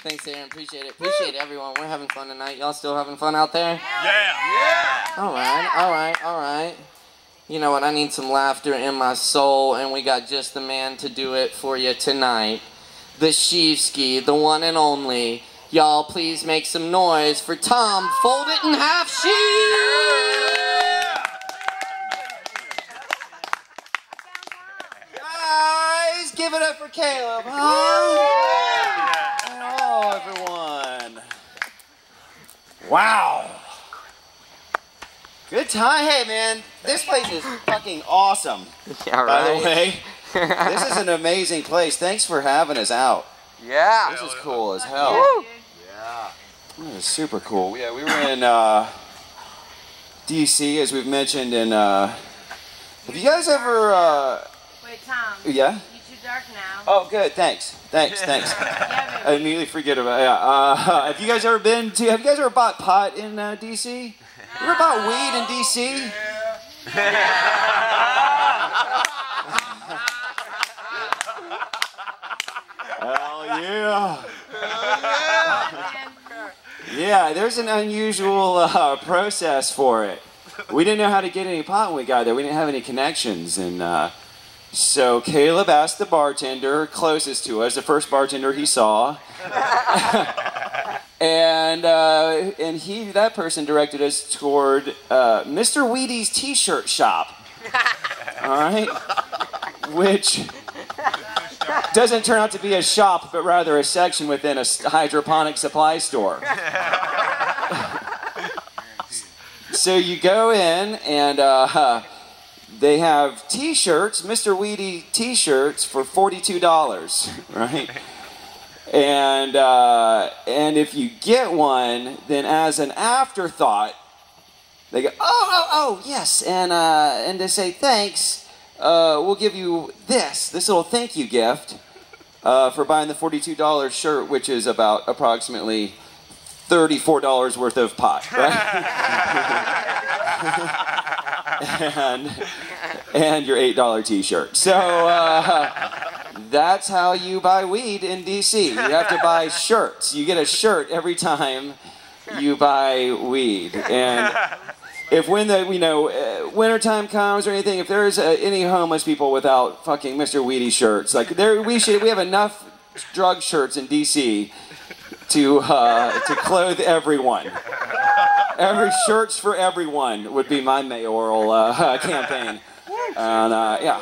Thanks, Aaron. Appreciate it. Appreciate everyone. We're having fun tonight. Y'all still having fun out there? Yeah. All right. You know what? I need some laughter in my soul, and we got just the man to do it for you tonight. The Scheve, the one and only. Y'all, please make some noise for Tom Fold It in Half Scheve! Guys, give it up for Caleb, huh? Hello, everyone. Wow. Good time. Hey, man, this place is fucking awesome. Yeah, right. By the way, this is an amazing place. Thanks for having us out. Yeah. This is cool as hell. Woo. Yeah. This is super cool. Yeah, we were in D.C., as we've mentioned, and have you guys ever... Wait, Tom. Yeah? You're too dark now. Oh, good. Thanks. Yeah, I immediately forget about it. Yeah. Have you guys ever bought pot in D.C.? You ever bought weed in D.C.? Hell yeah. Yeah, there's an unusual process for it. We didn't know how to get any pot when we got there. We didn't have any connections. And so Caleb asked the bartender closest to us, the first bartender he saw. And that person directed us toward Mr. Wheaty's t-shirt shop. All right? Which doesn't turn out to be a shop, but rather a section within a hydroponic supply store. So you go in, and they have t-shirts, Mr. Wheaty t-shirts for $42, right? And if you get one, then as an afterthought, they go, oh, yes, and to say thanks, we'll give you this little thank you gift for buying the $42 shirt, which is about approximately $34 worth of pot, right? and your $8 t-shirt. So that's how you buy weed in D.C. You have to buy shirts. You get a shirt every time you buy weed. And if when the wintertime comes or anything, if there's any homeless people without fucking Mr. Weedy shirts, like we have enough drug shirts in D.C. to clothe everyone. Every shirts for everyone would be my mayoral campaign. And yeah.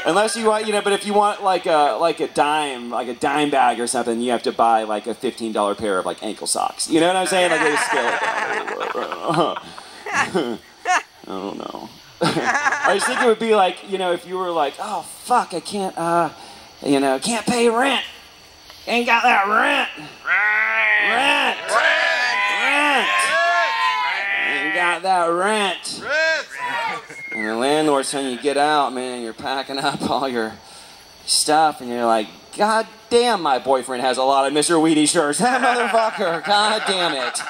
Unless you want, but if you want like a dime bag or something, you have to buy like a $15 pair of like ankle socks. You know what I'm saying? Like they scale it down. I don't know. I just think it would be like, if you were like, oh fuck, I can't, can't pay rent. Ain't got that rent. Ain't got that rent. And the landlord's telling you, get out, man. You're packing up all your stuff, and you're like, God damn, my boyfriend has a lot of Mr. Weedy shirts. That motherfucker, God damn it.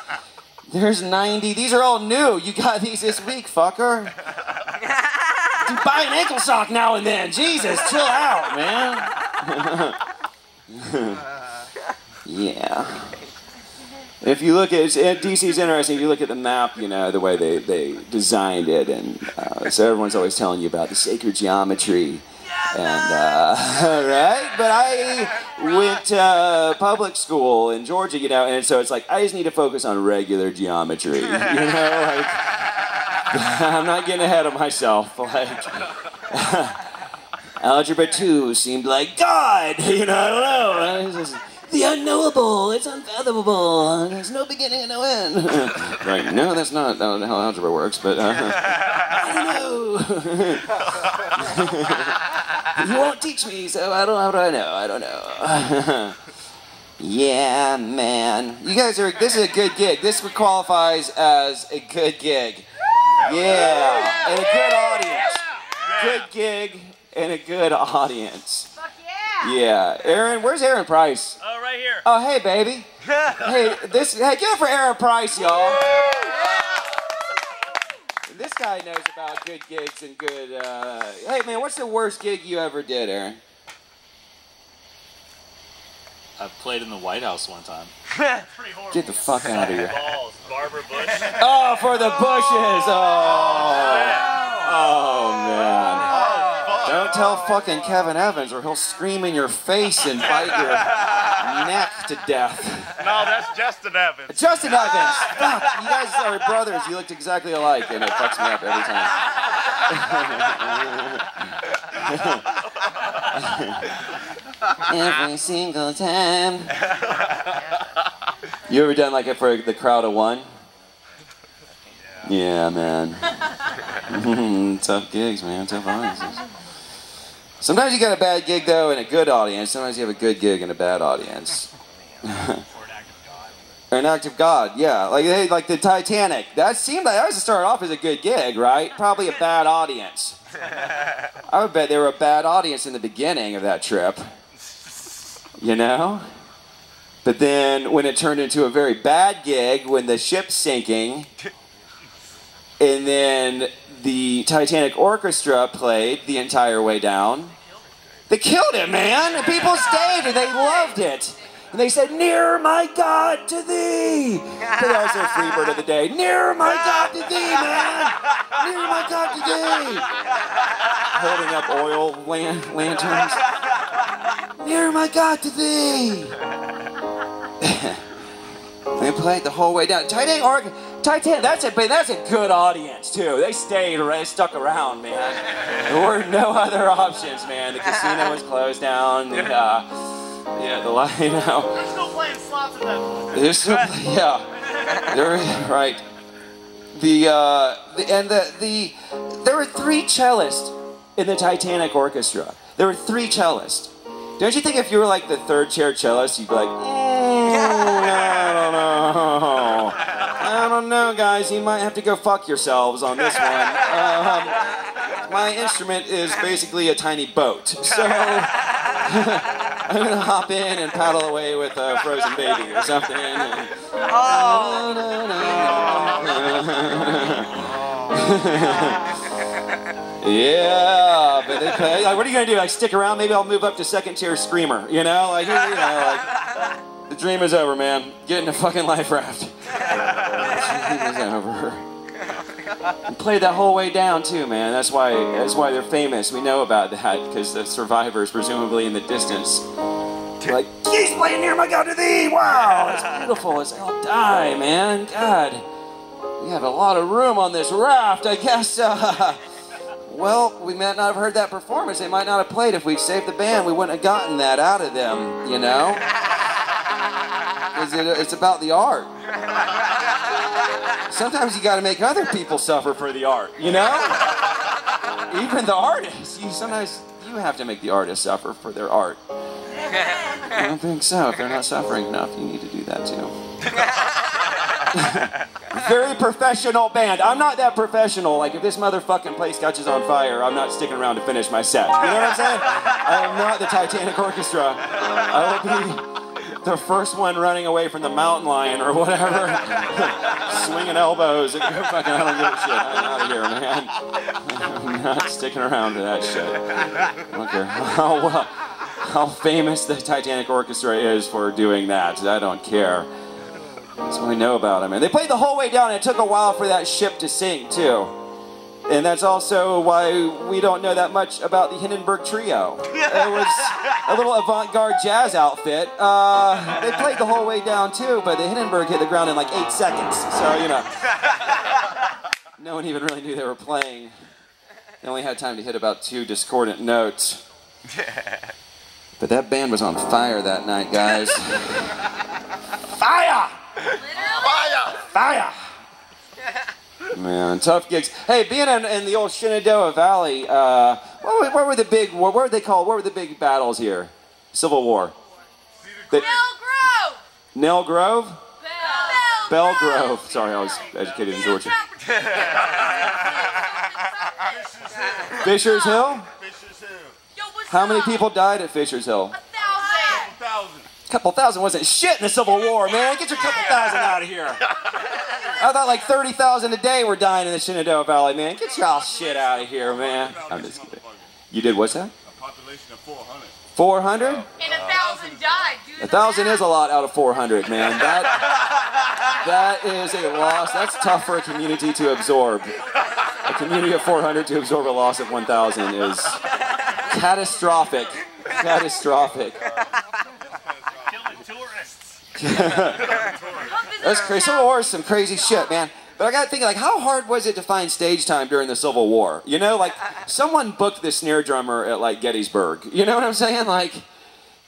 There's 90. These are all new. You got these this week, fucker. Dude, buy an ankle sock now and then. Jesus, chill out, man. Yeah. If you look at DC's interesting. If you look at the map, the way they designed it, and so everyone's always telling you about the sacred geometry, and right. But I went to public school in Georgia, and so it's like I just need to focus on regular geometry, like I'm not getting ahead of myself, like. Algebra 2 seemed like God, I don't know. It's just, the unknowable, it's unfathomable, there's no beginning and no end. Right, no, that's not how algebra works, but I don't know. You won't teach me, so how do I know? I don't know. Yeah, man. You guys this is a good gig. This qualifies as a good gig. Yeah, and a good audience. Good gig and a good audience. Yeah, Aaron, where's Aaron Price? Oh, right here. Oh, hey, baby. Hey, give it for Aaron Price, y'all. This guy knows about good gigs and good. Hey, man, what's the worst gig you ever did, Aaron? I played in the White House one time. Pretty horrible. Get the fuck out of here. Balls. Barbara Bush. Oh, for the bushes. Oh, man. Don't tell fucking Kevin Evans or he'll scream in your face and bite your neck to death. No, that's Justin Evans. Justin Evans! Fuck, you guys are brothers. You looked exactly alike, and it fucks me up every time. Every single time. You ever done like it for the crowd of one? Yeah, man. Tough gigs, man. Tough audiences. Sometimes you got a bad gig though and a good audience. Sometimes you have a good gig and a bad audience. Or an act of God, yeah. Like the Titanic. That seemed like that was to start off as a good gig, right? Probably a bad audience. I would bet they were a bad audience in the beginning of that trip. You know? But then when it turned into a very bad gig, when the ship's sinking, and then the Titanic Orchestra played the entire way down, they killed it, man! And people stayed and they loved it. And they said, "Nearer, my God, to thee." But that was their free bird of the day. "Nearer, my God, to thee, man. Nearer, my God, to thee." Holding up oil lanterns. "Nearer, my God, to thee." They played the whole way down. Titanic, that's a good audience too. They stayed, they stuck around, man. There were no other options, man. The casino was closed down. Yeah, the light, you know. They're still playing slots at that point. They're still, yeah. They're right. There were 3 cellists in the Titanic Orchestra. There were 3 cellists. Don't you think if you were like the 3rd chair cellist, you'd be like, I don't know, guys. You might have to go fuck yourselves on this one. My instrument is basically a tiny boat, so I'm gonna hop in and paddle away with a frozen baby or something. And, yeah, but they play. Like, what are you gonna do? Like, stick around? Maybe I'll move up to 2nd tier screamer. You know, like the dream is over, man. Get in a fucking life raft. The dream is over. And played that whole way down too, man. That's why they're famous. We know about that because the survivors, presumably in the distance, like, "He's playing Near My God to Thee." Wow, it's beautiful. It's I'll die, man. God, we have a lot of room on this raft. I guess. Well, we might not have heard that performance. They might not have played. If we'd saved the band, we wouldn't have gotten that out of them. You know, because it's about the art. Sometimes you got to make other people suffer for the art, you know? Even the artists. Sometimes you have to make the artists suffer for their art. I don't think so. If they're not suffering enough, you need to do that too. Very professional band. I'm not that professional. Like, if this motherfucking place catches on fire, I'm not sticking around to finish my set. You know what I'm saying? I am not the Titanic Orchestra. I will be the first one running away from the mountain lion or whatever. Swinging elbows. I don't give a shit. I'm out of here, man. I'm not sticking around to that shit. I don't care how famous the Titanic Orchestra is for doing that. I don't care. That's what we know about them. And they played the whole way down, and it took a while for that ship to sink, too. And that's also why we don't know that much about the Hindenburg Trio. It was a little avant-garde jazz outfit. They played the whole way down, too, but the Hindenburg hit the ground in like 8 seconds. So, you know, no one even really knew they were playing. They only had time to hit about 2 discordant notes. But that band was on fire that night, guys. Fire! Literally? Fire! Man, tough gigs. Hey, being in the old Shenandoah Valley, what were the big battles here? Civil War. Bell Grove! Nell Grove? Bell Grove. Sorry, I was educated in Georgia. Fisher's Hill? How many people died at Fisher's Hill? 1,000. Couple thousand wasn't shit in the Civil War, man. Get your couple thousand out of here. I thought like 30,000 a day were dying in the Shenandoah Valley, man. Get y'all shit out of here, man. I'm just kidding. You did what's that? A population of 400. 400? And 1,000 died. 1,000 is a lot out of 400, man. That is a loss. That's tough for a community to absorb. A community of 400 to absorb a loss of 1,000 is catastrophic. Catastrophic. Killing tourists. That's crazy. Civil War is some crazy shit, man. But I got to think, like, how hard was it to find stage time during the Civil War? You know, like, someone booked the snare drummer at, like, Gettysburg. You know what I'm saying? Like,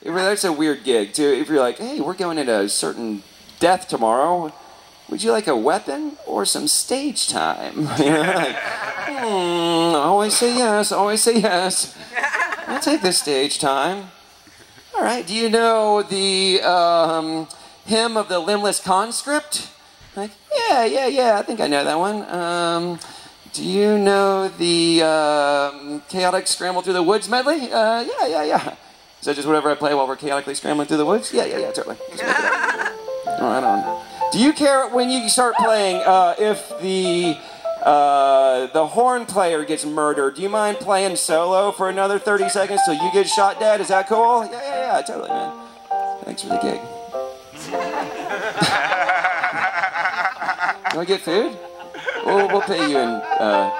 that's a weird gig, too. If you're like, hey, we're going into a certain death tomorrow, would you like a weapon or some stage time? You know, like, always say yes, always say yes. I'll take the stage time. All right, do you know the hymn of the limbless conscript? Like, yeah, I think I know that one. Do you know the chaotic scramble through the woods medley? Yeah. Is that just whatever I play while we're chaotically scrambling through the woods? Yeah, totally. All right, on. Do you care when you start playing if the horn player gets murdered? Do you mind playing solo for another 30 seconds till you get shot dead? Is that cool? Yeah, totally, man. Thanks for the gig. Do I get food? We'll pay you in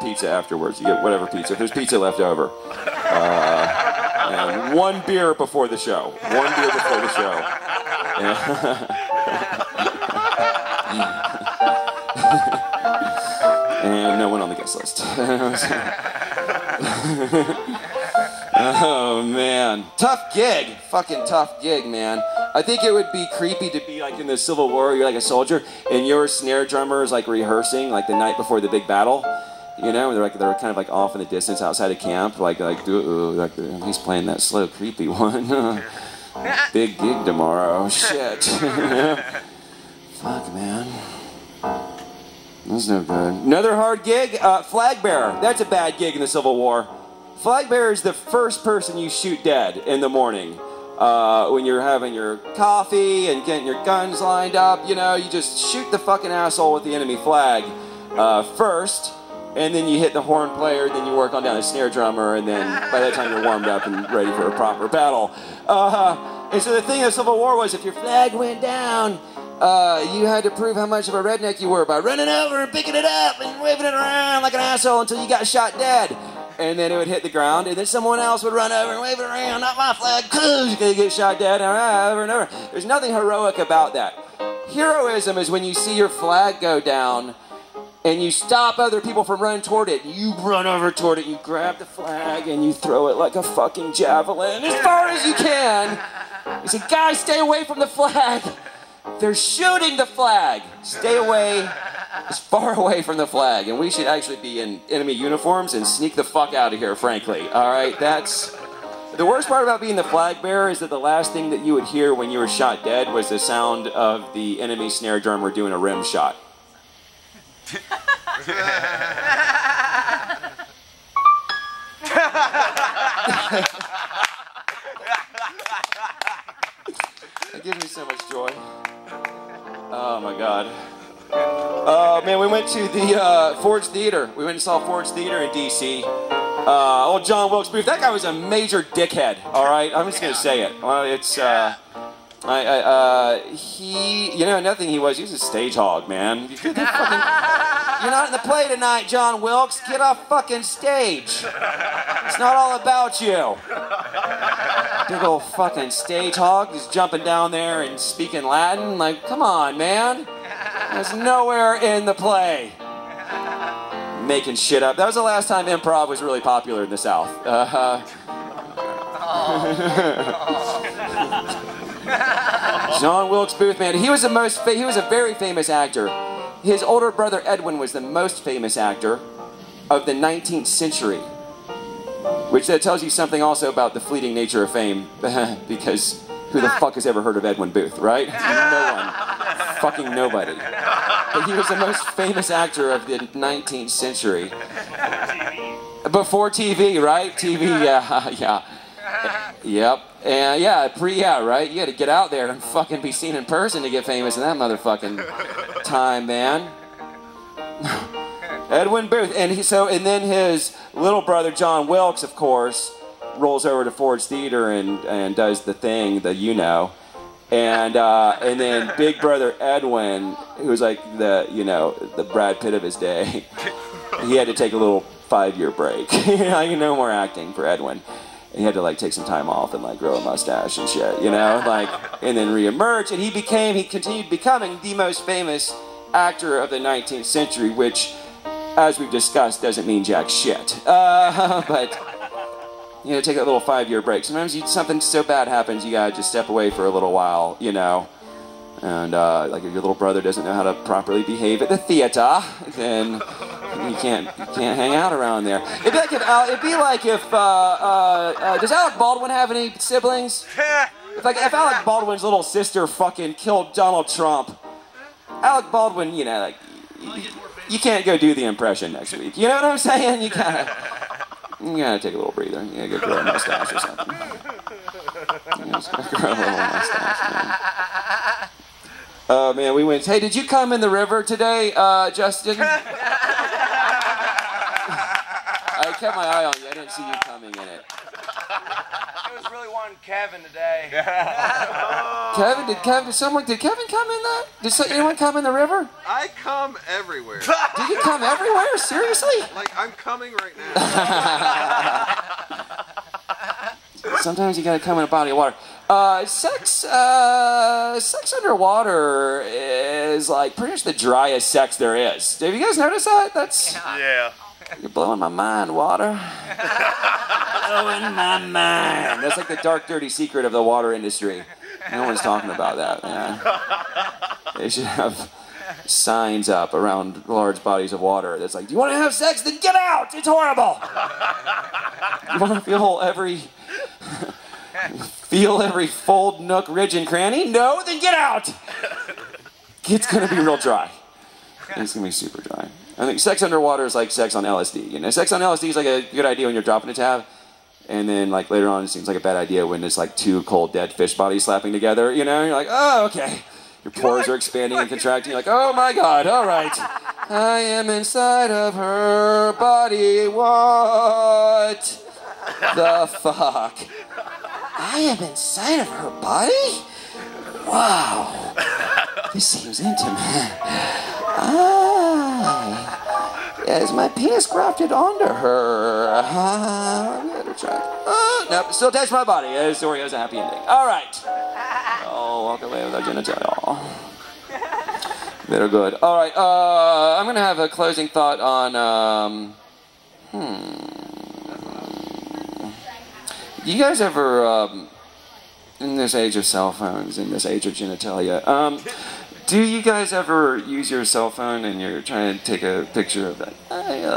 pizza afterwards. You get whatever pizza. If there's pizza left over. And one beer before the show. One beer before the show. And no one on the guest list. Oh, man. Tough gig. Fucking tough gig, man. I think it would be creepy to be like in the Civil War, you're like a soldier, and your snare drummer is like rehearsing like the night before the big battle. You know, and they're kind of like off in the distance outside of camp, like he's playing that slow, creepy one. Big gig tomorrow. Shit. Fuck, man. That's no good. Another hard gig, flag bearer. That's a bad gig in the Civil War. Flag bearer is the first person you shoot dead in the morning. When you're having your coffee and getting your guns lined up, you know, you just shoot the fucking asshole with the enemy flag first, and then you hit the horn player, then you work on down the snare drummer, and then by that time you're warmed up and ready for a proper battle. And so the thing of the Civil War was if your flag went down, you had to prove how much of a redneck you were by running over and picking it up and waving it around like an asshole until you got shot dead. And then it would hit the ground, and then someone else would run over and wave it around, not my flag, because you're going to get shot dead, over and over. There's nothing heroic about that. Heroism is when you see your flag go down, and you stop other people from running toward it. You run over toward it, you grab the flag, and you throw it like a fucking javelin as far as you can. You say, guys, stay away from the flag. They're shooting the flag. Stay away, as far away from the flag. And we should actually be in enemy uniforms and sneak the fuck out of here, frankly. All right, that's... The worst part about being the flag bearer is that the last thing that you would hear when you were shot dead was the sound of the enemy snare drummer doing a rim shot. It gives me so much joy. Oh my God. Man, we went to the Ford's Theater. We went and saw Ford's Theater in D.C. Old John Wilkes Booth. That guy was a major dickhead. All right, I'm just gonna say it. Well, it's he, you know, nothing he was. He was a stage hog, man. You're not in the play tonight, John Wilkes. Get off fucking stage. It's not all about you. Big old fucking stage hog just jumping down there and speaking Latin. Like, come on, man. There's nowhere in the play. Making shit up. That was the last time improv was really popular in the South. John Wilkes Booth, man, he was a very famous actor. His older brother Edwin was the most famous actor of the 19th century, which that tells you something also about the fleeting nature of fame, because who the fuck has ever heard of Edwin Booth, right? No one. Fucking nobody. But he was the most famous actor of the 19th century. Before TV, right? TV, yeah. Yep. And yeah, right? You had to get out there and fucking be seen in person to get famous in that motherfucking time, man. Edwin Booth, and then his little brother John Wilkes, of course, rolls over to Ford's Theater and does the thing, and then Big Brother Edwin, who's like the Brad Pitt of his day, he had to take a little 5-year break. No more acting for Edwin. He had to like take some time off and like grow a mustache and shit, and then reemerge. And he continued becoming the most famous actor of the 19th century, which, as we've discussed, doesn't mean jack shit. But take that little 5-year break. Sometimes something so bad happens, you gotta just step away for a little while, And like if your little brother doesn't know how to properly behave at the theater, then you can't hang out around there. It'd be like if does Alec Baldwin have any siblings? If Alec Baldwin's little sister fucking killed Donald Trump, Alec Baldwin, you can't go do the impression next week. You know what I'm saying? You gotta take a little breather. You gotta go grow a mustache or something. Just grow a little mustache, man. Oh man, we went. Hey, did you come in the river today, Justin? I kept my eye on you. I didn't see you coming in it. I was really wanting Kevin today. Kevin, did Kevin come in that? Did anyone come in the river? I come everywhere. Did you come everywhere? Seriously? Like, I'm coming right now. Sometimes you gotta come in a body of water. Sex underwater is like pretty much the driest sex there is. Have you guys noticed that? Yeah. You're blowing my mind, water. Blowing my mind. That's like the dark, dirty secret of the water industry. No one's talking about that, man. They should have signs up around large bodies of water that's like, do you want to have sex? Then get out! It's horrible! You want to feel every fold, nook, ridge, and cranny? No? Then get out! It's going to be real dry. It's going to be super dry. I think sex underwater is like sex on LSD. Sex on LSD is like a good idea when you're dropping a tab, and then like later on it seems like a bad idea when it's like two cold dead fish bodies slapping together. You're like, oh, okay. Your pores are expanding and contracting. You're like, oh my God, all right. I am inside of her body. What the fuck? I am inside of her body? Wow. This seems intimate. Is my penis grafted onto her? I'm gonna try. Nope, still attached to my body. The story has a happy ending. All right. Oh, walk away with our genitalia. Very good. All right. I'm gonna have a closing thought on. You guys ever, in this age of cell phones, in this age of genitalia, do you guys ever use your cell phone and you're trying to take a picture of that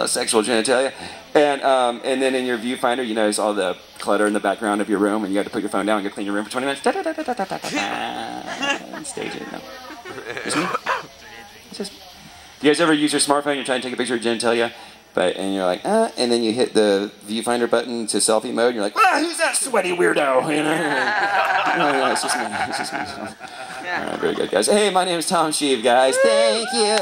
sexual genitalia, and then in your viewfinder you notice all the clutter in the background of your room, and you have to put your phone down and go clean your room for 20 minutes? Stage it. No. Just me? Do you guys ever use your smartphone? You're trying to take a picture of genitalia, and you're like, and then you hit the viewfinder button to selfie mode, and you're like, who's that sweaty weirdo? No, it's just me. It's just me. All right, very good, guys. Hey, my name is Tom Scheve, guys. Thank you.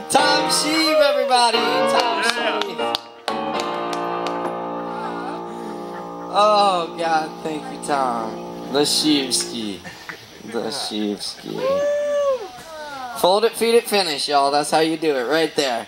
Tom Scheve, everybody. Tom Scheve. Oh, God, thank you, Tom. The Schevski. The Schevski. Fold it, feed it, finish, y'all. That's how you do it, right there.